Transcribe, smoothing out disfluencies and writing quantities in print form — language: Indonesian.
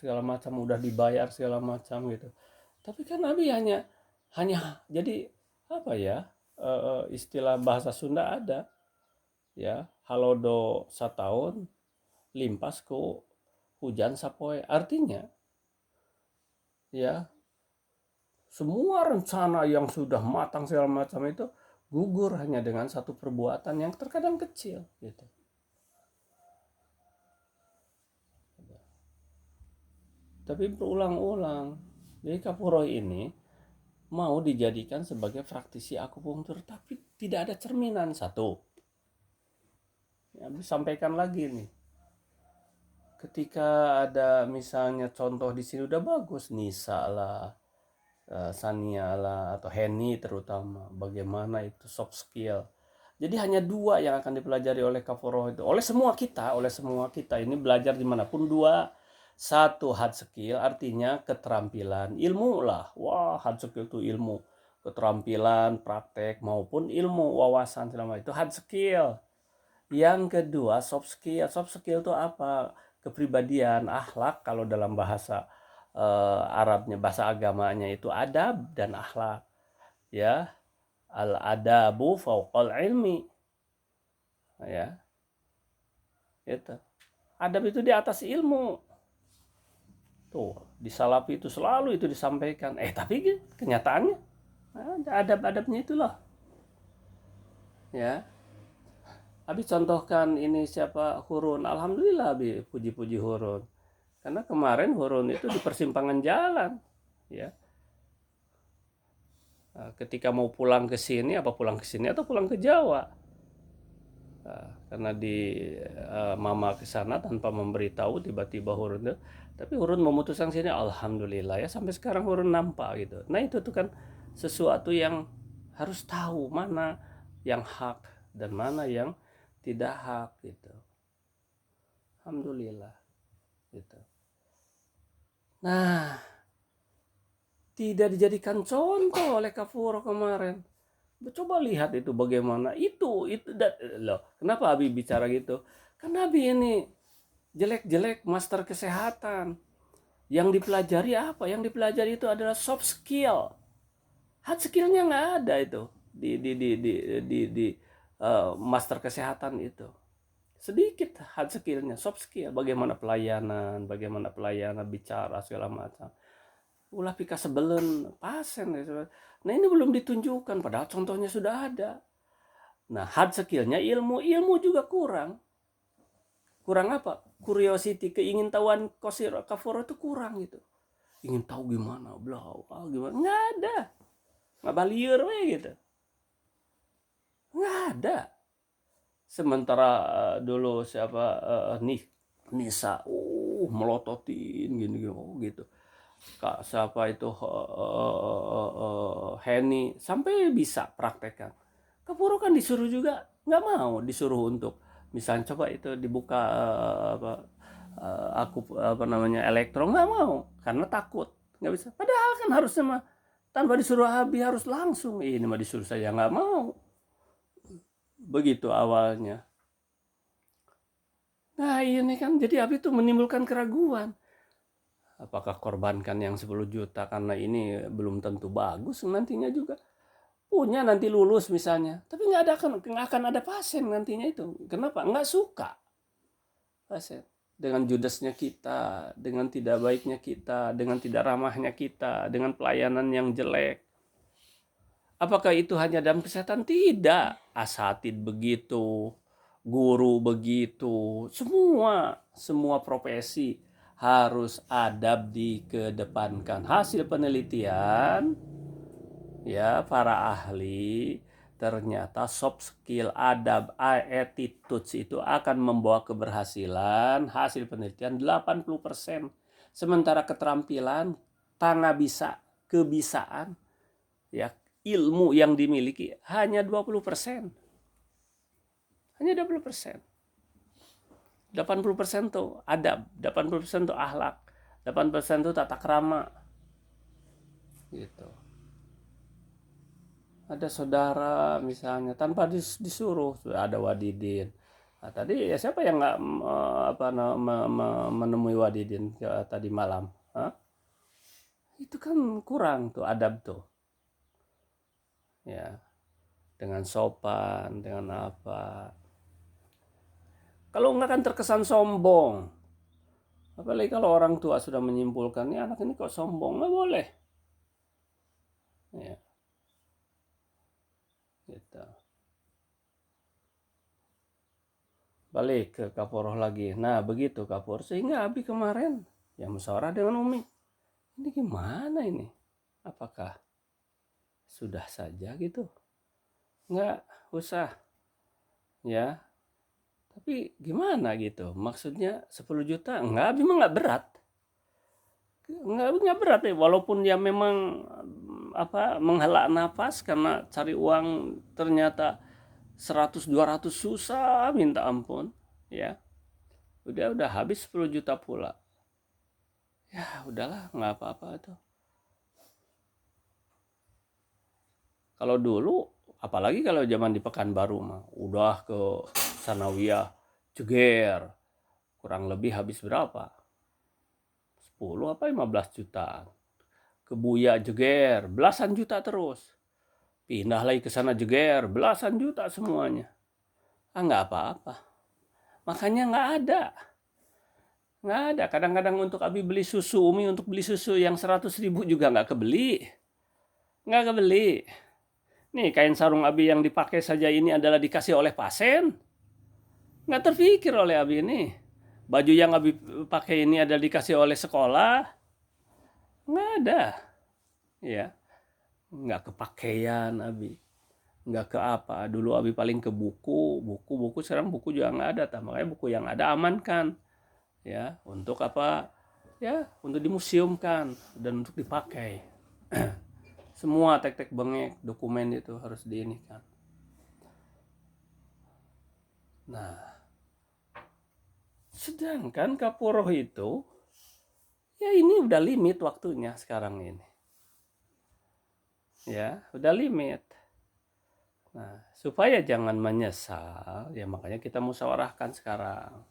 segala macam, udah dibayar segala macam gitu. Tapi kan Nabi hanya jadi apa ya, istilah bahasa Sunda ada ya, halodo sataun limpas ku hujan sapoe, artinya ya semua rencana yang sudah matang segala macam itu gugur hanya dengan satu perbuatan yang terkadang kecil gitu. Tapi berulang-ulang. Jadi Kapuroi ini mau dijadikan sebagai praktisi akupunktur, tapi tidak ada cerminan satu. Ya, disampaikan lagi nih. Ketika ada misalnya contoh di sini udah bagus, Nisa lah, Sania lah, atau Henny terutama, bagaimana itu soft skill. Jadi hanya dua yang akan dipelajari oleh Kapuro itu, oleh semua kita ini belajar dimanapun dua. Satu hard skill, artinya keterampilan, ilmu lah. Wah, hard skill itu ilmu, keterampilan, praktek maupun ilmu, wawasan selama itu hard skill. Yang kedua soft skill. Soft skill itu apa? Kepribadian, akhlak, kalau dalam bahasa Arabnya, bahasa agamanya itu adab dan akhlak. Ya, al adabu fauqal ilmi. Ya, itu. Adab itu di atas ilmu. Tuh, di Salafi itu selalu itu disampaikan. Tapi kenyataannya adab-adabnya itulah. Ya. Abi contohkan ini siapa, Hurun. Alhamdulillah Abi puji-puji Hurun. Karena kemarin Hurun itu di persimpangan jalan, ya. Ketika mau pulang ke sini, pulang ke sini atau pulang ke Jawa. Karena mama ke sana tanpa memberitahu, tiba-tiba Hurun itu. Tapi Hurun memutuskan sini, alhamdulillah ya, sampai sekarang Hurun nampak gitu. Nah, itu tuh kan sesuatu yang harus tahu mana yang hak dan mana yang tidak hak gitu. Alhamdulillah gitu. Nah, tidak dijadikan contoh oleh Kapuro kemarin. Coba lihat itu bagaimana itu loh. Kenapa Abi bicara gitu? Karena Abi ini jelek-jelek master kesehatan. Yang dipelajari apa? Yang dipelajari itu adalah soft skill. Hard skillnya nggak ada itu di master kesehatan itu. Sedikit hard skillnya, soft skill, bagaimana pelayanan bicara segala macam. Ulah pika sebelen pasien. Nah, ini belum ditunjukkan padahal contohnya sudah ada. Nah, hard skillnya ilmu juga kurang apa? Curiosity, keingintahuan Kafuro itu kurang gitu. Ingin tahu gimana, gimana, nggak ada, nggak balieur we gitu, nggak ada. Sementara dulu siapa, Nisa melototin gini gitu. Kak siapa itu, Henny sampai bisa praktekkan. Kapuro kan disuruh juga nggak mau, disuruh untuk misalnya coba itu dibuka aku elektro, nggak mau karena takut nggak bisa. Padahal kan harusnya mah tanpa disuruh Abi harus langsung. Ini mah disuruh saya nggak mau. Begitu awalnya. Nah, ini kan jadi Abi tuh menimbulkan keraguan. Apakah korbankan yang 10 juta karena ini belum tentu bagus nantinya juga. Punya nanti lulus misalnya. Tapi nggak akan ada pasien nantinya itu. Kenapa? Nggak suka pasien. Dengan judesnya kita, dengan tidak baiknya kita, dengan tidak ramahnya kita, dengan pelayanan yang jelek. Apakah itu hanya dalam kesehatan? Tidak. Asatid begitu, guru begitu, semua profesi harus adab dikedepankan. Hasil penelitian ya para ahli, ternyata soft skill, adab, attitudes itu akan membawa keberhasilan. Hasil penelitian 80%. Sementara keterampilan, kebisaan, ya, ilmu yang dimiliki hanya 20%. Hanya 20%. 80% tuh adab, 80% tuh akhlak, 8% tuh tata krama. Gitu. Ada saudara misalnya tanpa disuruh, sudah ada wadidin, Nah, tadi ya siapa yang nggak menemui Wadidin tadi malam? Hah? Itu kan kurang tuh adab tuh, ya, dengan sopan, dengan apa. Kalau nggak kan terkesan sombong. Apalagi kalau orang tua sudah menyimpulkan, ya anak ini kok sombong, nggak boleh. Ya, gitu. Balik ke Kaporoh lagi. Nah begitu Kapur, sehingga Abi kemarin ya musyawarah dengan Umi. Ini gimana ini? Apakah sudah saja gitu? Nggak usah, ya. Tapi gimana gitu? Maksudnya 10 juta? Enggak, Abi mah nggak berat. Nggak berat ya, walaupun dia memang menghela nafas karena cari uang ternyata 100-200 susah minta ampun, ya. Udah habis 10 juta pula. Ya udahlah, nggak apa-apa tuh. Kalau dulu, apalagi kalau zaman di Pekanbaru mah, udah ke Sanawiyah jeger, kurang lebih habis berapa? 10 apa 15 juta. Ke Buya jeger, belasan juta terus. Pindah lagi ke sana jeger, belasan juta semuanya. Nggak apa-apa. Makanya nggak ada. Nggak ada. Kadang-kadang untuk Abi beli susu, Umi untuk beli susu yang 100.000 juga nggak kebeli. Nggak kebeli. Nih kain sarung Abi yang dipakai saja ini adalah dikasih oleh pasien. Nggak terpikir oleh Abi ini. Baju yang Abi pakai ini adalah dikasih oleh sekolah. Nggak ada. Ya, nggak kepakaian Abi. Nggak ke apa. Dulu Abi paling ke buku. Sekarang buku juga nggak ada. Makanya buku yang ada amankan. Ya, untuk apa? Ya, untuk dimuseumkan dan untuk dipakai. Semua tek-tek bengek dokumen itu harus diinikan. Nah, sedangkan Kaporoh itu ya ini udah limit waktunya sekarang ini. Ya, udah limit. Nah, supaya jangan menyesal, ya makanya kita musyawarahkan sekarang.